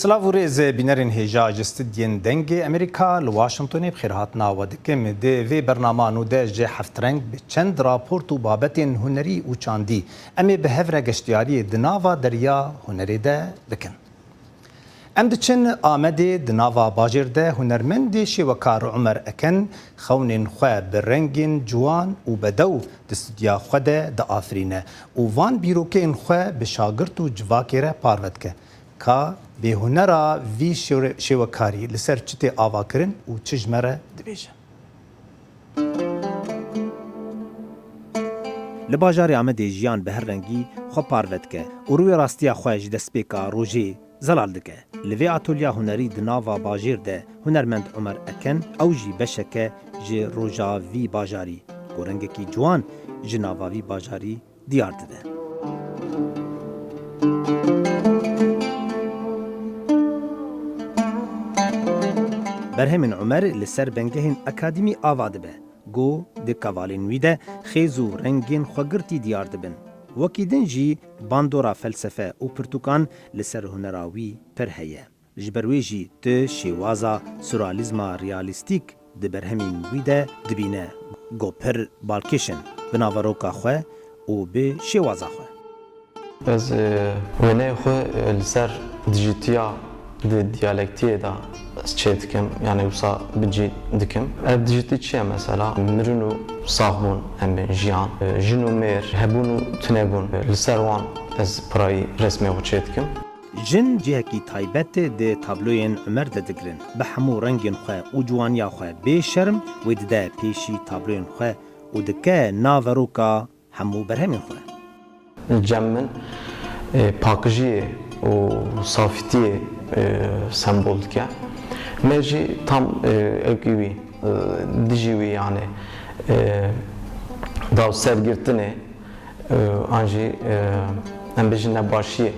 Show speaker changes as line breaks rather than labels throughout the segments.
سلاو ریز بینرین هجا جستدین دنگ امریکا لواشنطن بخیرهات ناو دکم ده وی برنامه ده جه هفت رنگ به چند راپورت و بابتین هنری و چاندی امی به هفره گشتیاری دناوا دریا هنری ده بکن. ام دچن آمده دناوا باجر ده هنرمند شوکار عمر اکن خونین خواه برنگین جوان و بدو دستدیا خود ده آفرینه و وان بیروکین خواه به شاگرد و جواکره پارود که که به هنرا وی شوکاری لسر چته آوا کرن و چجمره دبیجه. لباجاری آمده جیان به هر رنگی خواه پارود که و روی راستی خواهش دستپیکا روژه زلال دکه. لوی اتولیا هنری دناوا باجیر ده هنرمند عمر اکن او جی بشکه جی روژا وی باجاری گورنگه کی جوان جناوا وی باجاری دیار ده. برهمن عمر لسر بنگهن اکادمی آواده به گو ده کوالین ویده خیزو رنگین خوگرتی دیار دبن وکی دنجی باندورا فلسفه و پرتوکان لسر هنراوی پر هیه جبروی جی ده شیوازا سورالیزما ریالیستیک ده برهمین ویده دبینه گو پر بالکشن بناوروکا خواه و به شیوازا خواه
از ونه خواه لسر دیجیتیا ده دیالکتیه دا چه دکم یعنی وسا بجی دکم دیجیتی چیه مثلا مرنو صاحبون ام جیان جنو میر هبونو تنبون لسروان از پرای رسمی و چه دکم
جن جهکی تایبت ده تابلوین عمر ده دگرن به همو رنگین خواه و جوانیا خواه به شرم و ده پیشی تابلوین خواه و دکه ناوروکا همو برهمین خواه
جمن پاکجی و صافتیه سمبول که مجی tam evkivi dijivi yani dav sergirtine anji em bejine başi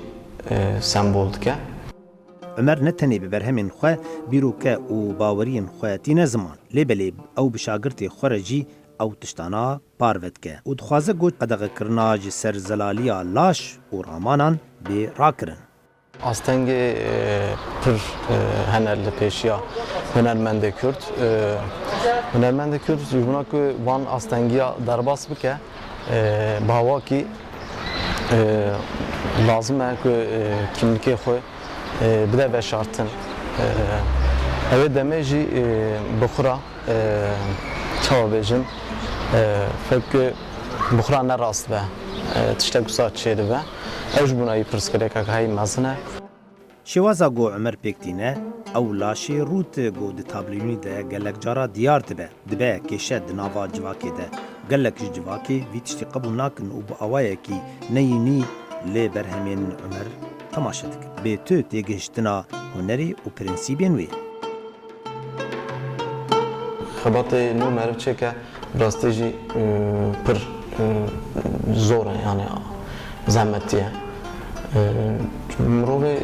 sembol dike
عمر نتنی به برهمین خواه بیروکه و باورین خواه تینه زمان لیبلی او بشاگرتی خورجی او تشتانا پارود که و دخوازه گوچ قدغ کرناج سر زلالیا لاش و رامانان بی راکرن
Astengi pır henerli peşiya hünermende Kürt. Hünermende Kürt buna ki van astengiya derbas bike bahava ki lazım er ki kimlik xoy bide veşartın. Evet demeji bukhra çava bejim fek bukhra ne rast be tişte kusat çeydi be اوج بنایی پرسکره که های مزنه
شوازا گو عمر پکتینه او لاشی روت گو د تابلینی ده گلک جارا دیار دبه دبه کشه دناوا جواکی ده گلک جواکی ویتشتی قبول ناکن و با اوایه کی نیینی لی برهمین عمر تماشا دکن به تو تیگهشتنا هنری و پرنسیبین وی
خبات نو مرف چه که راسته جی پر زوره یعنی zahmetliye. Mrovi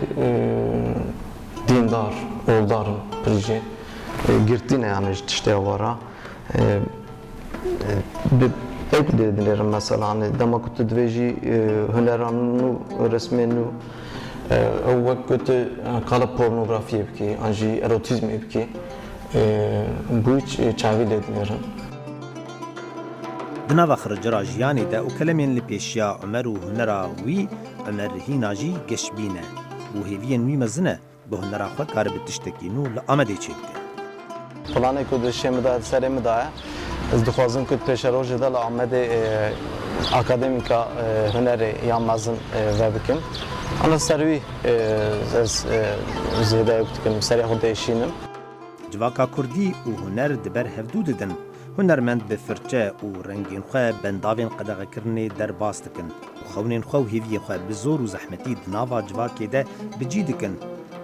dindar, oldarın proje girtine yani işte vara. Ek dedilerim mesela hani demakutu dveji hüneranı resmenu o vakti kalıp pornografi yapki, anji erotizm yapki bu hiç çavi dedilerim.
دناوا خرجرا جیانی ده و کلمین لپیشیا عمر و هنرا وی عمر هیناجی گشبینه و هیوین وی مزنه به هنرا خود کار بتشتکینو لآمده چیکه.
پلانه که دشمن داد سرم داره از دخوازم که پیشروج دل آمده اکادمیکا هنر یا مزن و بکم. آن سروی از زیاده بکم سری خود ایشینم.
جواکا کردی و هنر دبر هفدود دن. هنرمند به فرچه و رنگین خواه بنداوین قدغه کرنه در باز دکن و خونین خواه و هیوی خواه بزور و زحمتی دناوا جواکی ده بجی دکن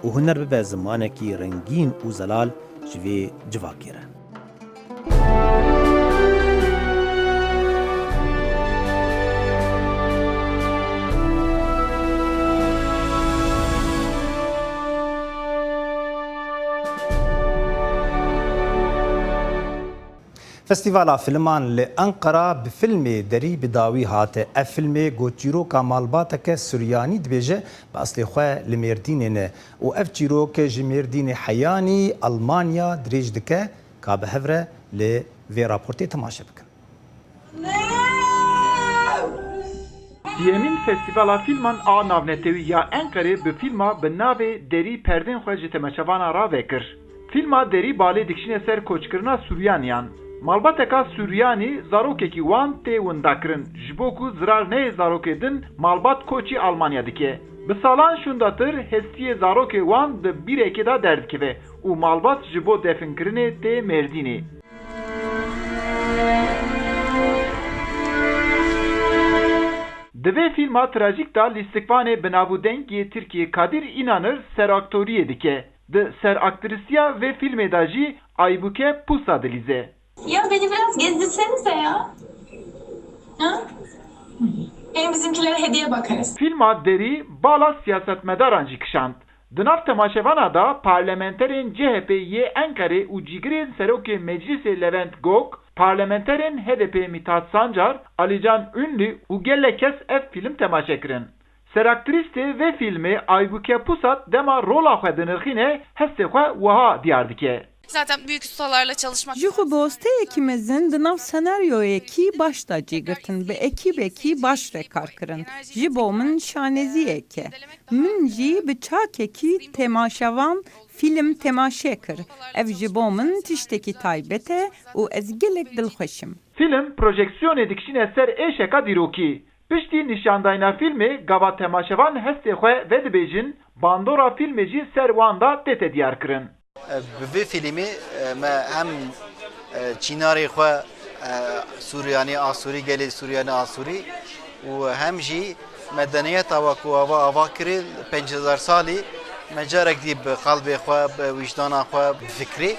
و هنر به زمانه کی رنگین و زلال جوی جواکی ره. فستیوالا فیلمان لی انقره به فیلم دری بداوی هاته اف فیلم گوچیرو کامالباته که سوریانی دبیجه به اصل خواه لمردین نه و اف چیرو که جمردین حیانی آلمانیا دریج دکه که به هفره لی وی راپورتی تماشه بکن.
Yemin Festivala Filman a navnetewi ya Enqere bi filma bi navê Derî perdên xwe ji temaşevana ra vekir. Filma Derî balê dikişîne ser koçkirina Sûriyaniyan. Malbateka Sûriyanî zarokekî wan tê windakirin ji bo ku zirar neyê zarokê din malbat koçî Almanya dike. Bi salan şundatir hestiyê zarokê wan di bîrekê da derdikeve û malbat ji bo definkirinê tê Mêrdînê. Di vê filma trajîk da lîstikvanê binavûdengiyê Tirkiye Kadir İnanır seraktoriyê dike. Di seraktrisya vê filmê da jî Aybüke Pusa dilize.
Ya beni biraz gezdirsenize ya. Ha? Benim bizimkilere hediye bakarız.
Filma derî bala siyasetmedaran jî kişand. Di nav temaşevana da parlamenterên CHP-yê Enqerê û cîgirên serokê Meclisê Levent Gok, parlamenterên HDP Mithat Sancar, Alican Ünlü û gelek kes ev film temaşe kirin. Seraktrîstê vê filmê Aybüke Pusat dema rola xwe dinirxîne hestê xwe wiha diyar dike.
Zaten büyük ustalarla çalışmak.
Ji xwe bosteyekimizin di nav senaryoyekî baş da cîgirtin bi ekîbekî baş rekar kirin. Ji bo min şaneziyek e. Min jî bi çakekî temaşevan film temaşe kir. Ev ji bo min tiştekî taybet e û ez gelek dilxweşim.
Film projeksiyonê dikişîne ser êşeka dîrokî. Piştî nîşandayna filmê gava temaşevan hestê xwe vedibêjin, bandora filmê jî ser wan da tê diyar kirin.
Bi vê filmê me hem çînarê xwe Sûriyanî Asûrî gelê Sûriyanî Asûrî û hem jî medeniyeta we ku ava kirî 5000 salî me carek dî bi qalbê xwe bi wîcdana xwe fikrî.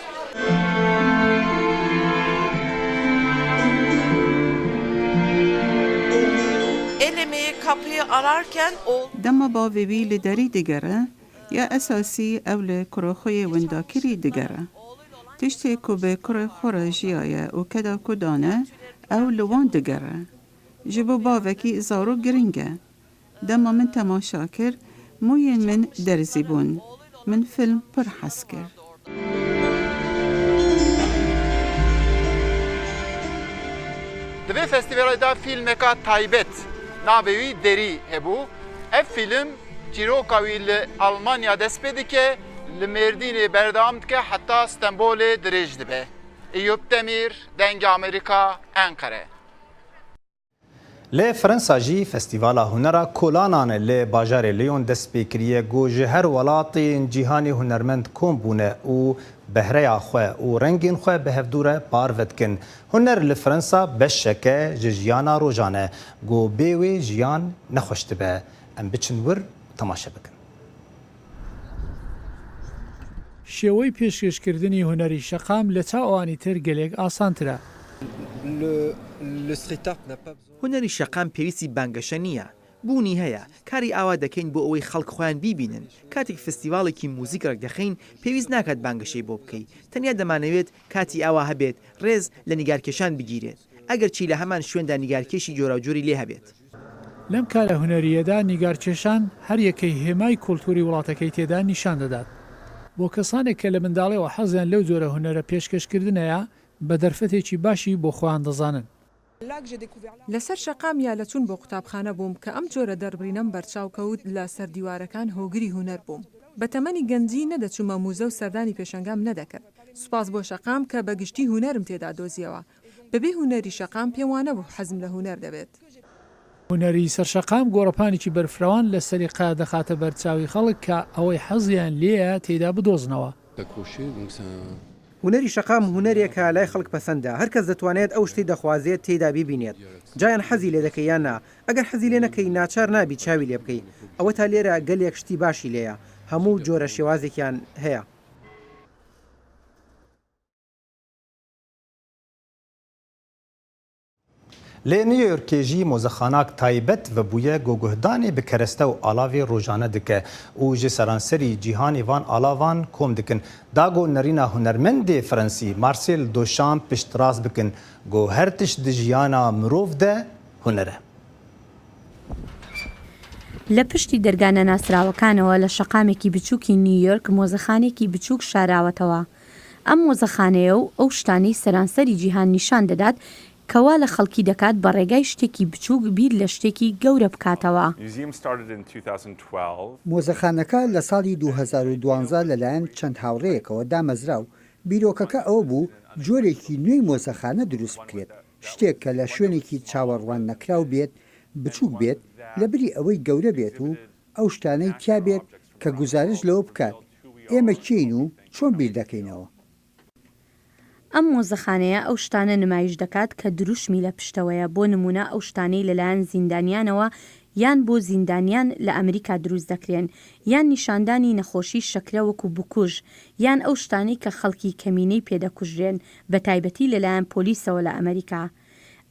El emeği kapıyı ararken o
dema bavê wî li derî digere ya esasî ew li kurexuyê wendakirî digere. Tiştê ku bi kurê xwe re jiyaye û keda ku dane ew li wan digere. Ji bo bavekî zarok giring e. Dema min temaşa kir, mûyên min derzî bûn. Min film pir hez kir.
Di vê festîvalê da filmeka taybet navê wî Derî hebû. Ev film çîroka wî li Almanya dest pê dike, li Mêrdînê berdewam dike heta Stenbolê dirêj dibe. Eyüp Demir, Dengê Amerîka, Enqere.
لی فرانسا جی فستیوالا هنرا کولانان لی باجار لیون دست پیکریه گوژه هر ولاتین جیهانی هنرمند کم بونه و بهره خواه و رنگین خواه به هفدوره پاروت کن. هنر لی فرانسا بشکه جیانا روزانه گو بیوی جیان نخوشت به ام بچن ور تماشا بکن.
شێوەی پێشکەشکردنی هونەری شەقام لە چاوانی تر گەلێک ئاسانترە.
هونەری شەقام پێویستی بانگەشە نییە. بوونی هەیە کاری ئاوا دەکەین بۆ ئەوەی خەڵک خۆیان بیبینن. کاتێک فستیڤاڵێکی موزیکڕک دەخەین پێویست ناکات بانگەشەی بۆ بکەیت. تەنیا دەمانەوێت کاتی ئاوا هەبێت ڕێز لە نیگارکێشان بگیرێت. ئەگەر چی لە هەمان شوێندا نیگارکێشی جۆراوجۆری لێ هەبێت.
لەم کارە هونەریەدا نیگارکێشان هەر یەکەی هێمای کۆلتوری وڵاتەکەی تێدا نیشان دەدات. بۆ کەسانێک کە لە منداڵیەوە حەزیان لەو جۆرە هونەرە پێشکەشکردنەیە بە دەرفەتێکی باشی بۆ خۆیان دەزانن.
لەسەر شەقام یا لە چوون بۆ قوتابخانە بووم کە ئەم جۆرە دەربڕینەم بەرچاوکەوت لە سەردیوارەکان هۆگری هونەر بووم. بە تەمەنی گەنجی نەدەچوومە موزە و سەردانی پێشەنگام نەدەکرد. سوپاس بۆ شەقام کە بەگشتی هونەرم تێدا دۆزیەوە. بەبێ هونەری شەقام پێم وانە بوو حەزم لە هونەر دەبێت.
هونەری سەرشەقام گۆڕەپانێکی بەرفرەوان لە سەریقا دەخاتە بەرچاوی خەڵک کە ئەوەی حەزیان لێیە تێدا بدۆزنەوە.
هونەری شەقام هونەرێکە لای خەڵک پەسەندە هەرکەس دەتوانێت ئەو شتی دەخوازێت تێدا بیبینێت جایان حەزی لێ دەکەی یان نا ئەگەر حەزی لێ نەکەی ناچار نابی چاوی لێ بکەی ئەوە تا لێرە گەلێک شتی باشی لێیە هەموو جۆرە شێوازێکیان هەیە.
لی نیویورک جی موزخانک تایبت و بویه گوگهدانی به کرسته و آلاوی روزانه دکه او جی سرانسری جیهانی وان آلاوان کم دکن داگو نرینا هنرمند فرانسی مارسیل دوشامپ پشتراز بکن گو هرتش دجیانا مروف ده هنره.
لە پشتی دەرگانە ناسراوەکانەوە لە شەقامێکی بچووکی نیویۆرک مۆزەخانێکی بچووک شاراوەتەوە. ئەم مۆزەخانەیە و ئەو شتانەی سەرانسەری جیهان نیشان دەدات کەوا لە خەڵکی دەکات بە ڕێگای شتێکی بچووک بیر لە شتێکی گەورە بکاتەوە.
مۆزەخانەکە لە ساڵی 2012 لەلایەن چەند هاوڕێیەکەوە دامەزرا و بیرۆکەکە ئەوە بوو جۆرێکی نوێی مۆزەخانە دروست بکرێت شتێک کە لە شوێنێکی چاوەڕوان نەکراو بێت بچووک بێت لەبری ئەوەی گەورە بێت و ئەو شتانەی تیا بێت کە گوزارش لەوە بکات ئێمە چین و چۆن بیر دەکەینەوە.
ئەم مۆزەخانەیە ئەو شتانە نمایش دەکات کە دروشمی لە پشتەوەیە بۆ نمونە ئەو شتانەی لەلایەن زیندانیانەوە یان بۆ زیندانیان لە ئەمریکا دروست دەکرێن یان نیشاندانی نەخۆشی شەکرە وەکو بکوژ یان ئەو شتانەی کە خەڵکی کەمینەی پێدەکوژرێن بە تایبەتی لەلایەن پۆلیسەوە لە ئەمریکا.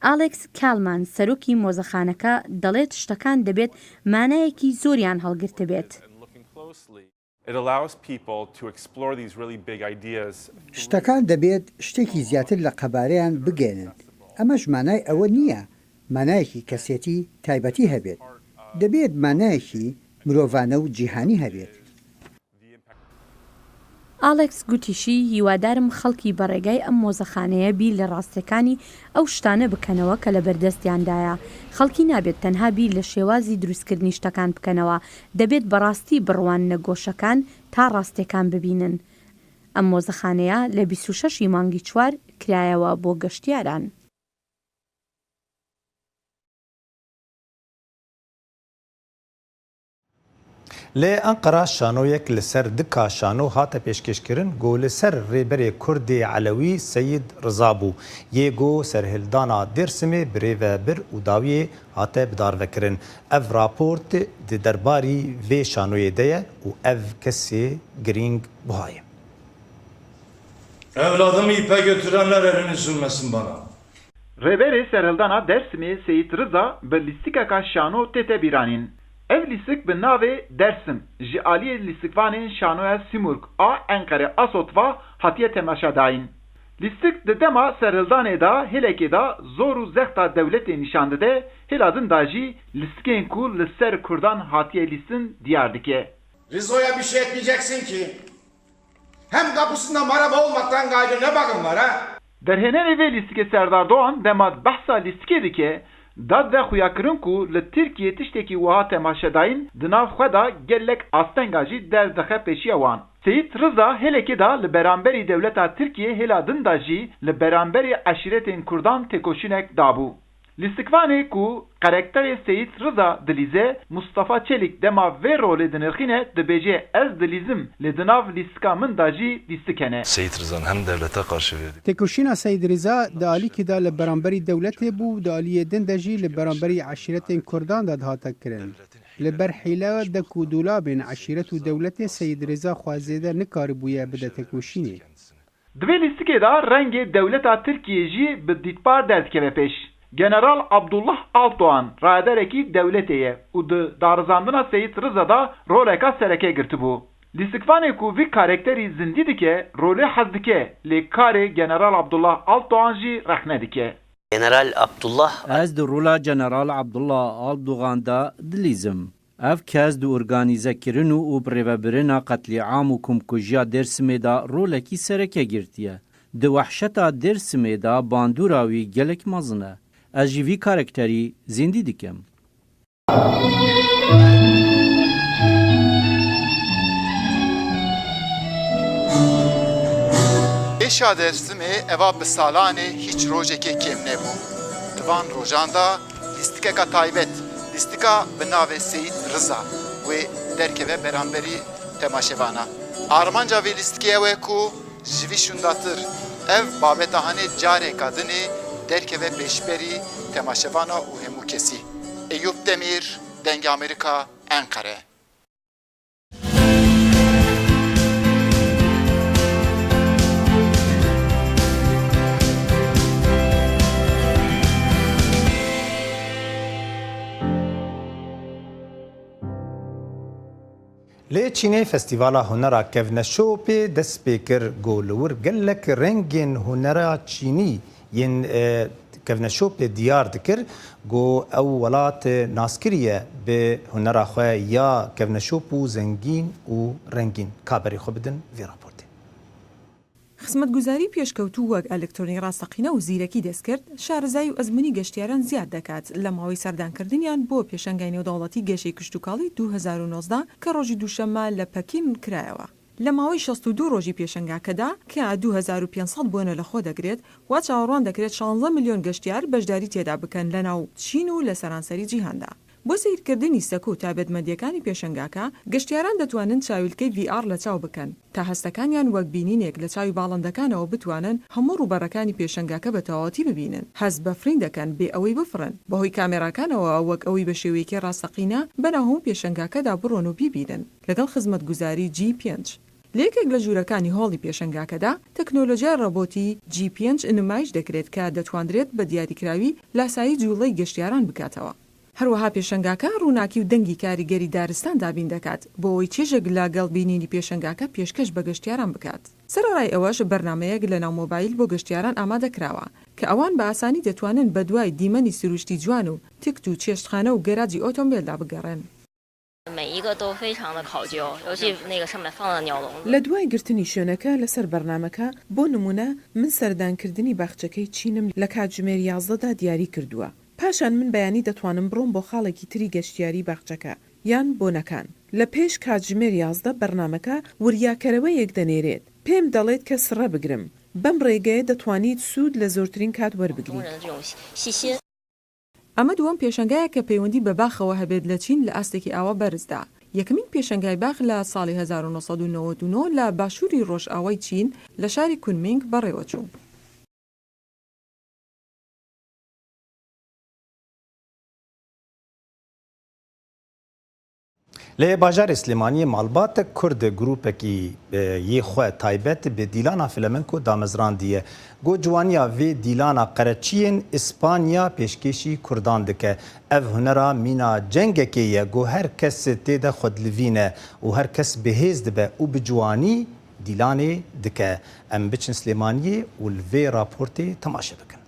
ئالێکس کالمان سەرۆکی مۆزەخانەکە دەڵێت شتەکان دەبێت مانایەکی زۆریان هەڵگرتە بێت.
شتەکان دەبێت شتێکی زیاتر لە قەبارەیان بگێنن ئەمەش مانای ئەوە نییە مانایەکی کەسێتی تایبەتی هەبێت دەبێت مانایەکی مرۆڤانە و جیهانی هەبێت.
ئالێکس گوتیشی هیوادارم خەڵکی بەڕێگای ئەم مۆزەخانەیە بیر لە ڕاستیەکانی ئەو شتانە بکەنەوە کە لە بەردەستیاندایە خەڵکی نابێت تەنها بیر لە شێوازی دروستکردنی شتەکان بکەنەوە دەبێت بەڕاستی بڕوانە گۆشەکان تا ڕاستیەکان ببینن. ئەم مۆزەخانەیە لە 26 مانگی 4 کرایەوە بۆ گەشتیاران.
لی ئەنقەرا شانۆیەک لەسەر دکا شانۆ هاتە پێشکەشکردن گۆ لەسەر ڕێبەرێ کوردی عەلەوی سەید ڕزا بوو یێگۆ سەرهێلدانا دێرسمێ برێڤە بر û dawiyê hate bidarvekirin. Ev raport di derbarî vê şanoyê de ye û ev kesê girîng buhaye.
Evladımı ipe götürenler elini sürmesin bana.
Rêberê serhildana Dêrsimê Seyid Riza bi lîstikeka şano tête bîranîn. Ev lîstik bi navê Dersim ji aliyê lîstikvanên şanoya Simurg a Enqere Asotva hatiye temaşa dayîn. Lîstik di dema serhildanê da hêlekê da zor û zexta dewletê nîşan dide, hêladin da jî lîstikên ku li ser Kurdan hatiye lîstin diyar dike.
Rizo'ya bir şey etmeyeceksin ki. Hem kapısında maraba olmaktan gayrı ne bakım var ha?
Derhênerê vê lîstikê Serdar Doğan dema behsa lîstikê dike, dad ve xuyakirin ku li Tirkiye tiştekî wiha temaşedayîn di nav xwe da gelek astenga jî derdixe pêşiya wan. Seyid Riza hêlekê da li beramberî dewleta Tirkiye hêladin da jî li beramberî eşîretên Kurdan têkoşînek dabû. Lîstikvanê ku karakterê Seyid Riza dilîze, Mustafa Çelik dema vê rolê dinirxîne dibêje ez dilîzim lê di nav lîstika min da jî lîstik hene.
Seyid Rizan hem devlete karşı verdi.
Têkoşîna Seyid Riza di alîkî da li beramberî dewletê bû, di aliyê din de jî li beramberî eşîretên Kurdan da dihate kirin. Li ber hîla de ku dolabên eşîret û dewletê Seyid Riza xwazêde nikaribûye bide têkoşînê.
Di vê lîstikê da rengê dewleta Tirkiye jî bi dîtbar derdikeve pêş. General Abdullah Altoğan raderekî dewletê ye û di darizandina Seyid Riza da roleka sereke girtibû. Lîstikvanê ku vî karakterî zindî dike, rolê hez dike, lê karê General Abdullah Altoğan jî rexne dike.
General Abdullah
Ez di rola General Abdullah Altoğan da dilîzim. Ev kes di organîzekirin û birêvebirina qetlîam û komkujiya Dêrsimê da rolekî sereke girtiye. Di wehşeta Dêrsimê da bandûra wî gelek mezin e. Ez jî vî karakterî zindî dikim.
Êşa Dêrsimê eva bi salanê hiç rojekê kêm nebû. Di van rojan da lîstikeka taybet, lîstika bi navê Seyid Riza wê derkeve beramberî temaşevana. Armanca vê lîstikê ew e ku ji vî şundatir ev babeta hanê carê kadinê derkeve pêşberî temaşevana û hemû kesî. Eyüp Demir, Dengê Amerika, Enqere.
لی چینê Festîvala Hunera Kevneşopê dest pê kir got li wir gelek rengên hunera Çînî yên Kevneşopê diyar dikir got ew welat naskiriye bi hunera xwe ya kevneşop û zengîn û rengîn. Kaberê xwe bidin vê raportê.
خزمەتگوزاری پێشکەوتوو وەک ئەلکترۆنی ڕاستەقینە و زیرەکی دەستکرد شارەزای و ئەزمموی گەشتیاران زیاد دەکات لە ماوەی سەردانکردنیان بۆ پێشەنگای نێودەوڵەتی گەشەی کشتتوکاڵی 2019 کە ڕۆژی دووشەممە لە پەکین کرایەوە. لە ماوەی 62 ڕۆژی پێشەنگاکەدا کە 2500 بۆنە لە خۆ دەگرێت وا چاوەڕوان دەکرێت 16 ملیۆن گەشتیار بەشداری تێدا بکەن لە ناو چین و لە سەرانسەری جیهاندا. بۆ سیرکردنی سەکۆ و تابێتمەندیەکانی پێشەنگاکە گەشتیاران دەتوانن چاویلکەی VR لە چاو بکەن تا هەستەکانیان وەک بینینێک لە چاوی باڵندەکانەوە بتوانن هەموو ڕووبەرەکانی پێشەنگاکە بە تەواوەتی ببینن هەز بە فرین دەکەن بێ ئەوەی بفرن بەهۆی کامێراکانەوە وەک ئەوەی بە شێوەیەکی ڕاستەقینە بەناو هەموو پێشەنگاکەدا بڕۆن و بیبینن لەگەڵ خزمەتگوزاری G5. لێکێک لە ژوورەکانی هۆڵی پێشەنگاکەدا تەکنۆلۆژیای ڕۆبۆتی G5 نمایش دەکرێت کە دەتوانرێت بە دیاریکراوی لاسایی جوڵەی گەشتیاران بکاتەوە. هەروەها پێشەنگاکە ڕووناکی و دەنگی کاریگەری دارستان دابین دەکات بۆ ئەوەی چێژێک لاگەڵ بینینی پێشەنگاکە پێشکەش بە گەشتیاران بکات. سەرەڕای ئەوەش بەرنمەیەک لە ناو مۆبایل بۆ گەشتیاران ئامادەکراوە کە ئەوان بە ئاسانی دەتوانن بە دوای دیمەنی سروشتی جوان و تکت و چێشتخانە و گەراجی ئۆتۆمبیلدا بگەڕێن. لە دوای گرتنی شوێنەکە لەسەر بەرنمەکە بۆ نمونە من سەردانکردنی باخچەکەی چینم لە کاتژمێر 11دا دیاری کردووە. پاشان من بەیانی دەتوانم بڕۆم بۆ خاڵێکی تری گەشتیاری باخچەکە یان بۆنەکان. لە پێش کاتژمێر 11 بەرنمەکە وریاکەرەوەیەک دەنێرێت. پێم دەڵێت کە سڕە بگرم. بەم ڕێگەیە دەتوانیت سوود لە زۆرترین کات وەربگریت. ئەمە دووەم پێشەنگایە کە پەیوەندی بە باخەوە هەبێت لە چین لە ئاستێکی ئاوە بەرزدا. یەکەمین پێشەنگای باخ لە ساڵی 1999 لە باشووری ڕۆژئاوای چین لە شاری کونمینگ بەڕێوەچوو.
لی باجار سلیمانی مالبات کرد گروپکی یه خو تایبت به دیلانا فلمنکو دامزراندیه گو جوانیا وی دیلانا قرچین اسپانیا پیشکشی کردان دکه اف هنرا مینا جنگ که یه گو هر کس تیده خود لوینه و هر کس بهیز دبه و بجوانی دیلانه دکه ام بچن سلیمانی و الوی راپورتی تماشه بکن.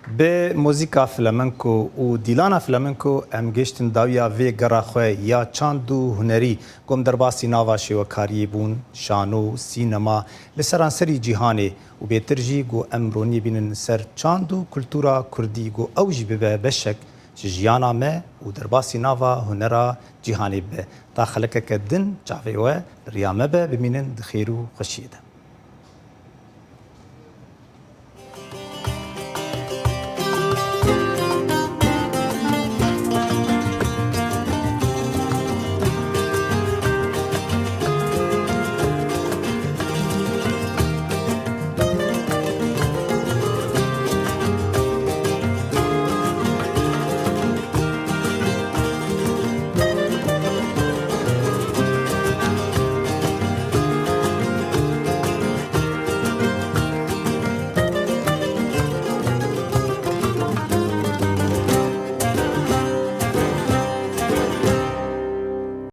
به موزیکا فلامنکو و دیلانا فلامنکو ام گشتن داویا وی گرا خو یا چاندو هنری گم درباسی ناوا شوکاری بون شانو سینما لسرانسری جهانی و بهترجی گو امرونی بینن سر چاندو کلتورا کردی گو اوج به بشک جیانا ما و درباسی ناوا هنرا جهانی به تا خلک کدن چاوی و ریامه به ببینن خیر و خوشیده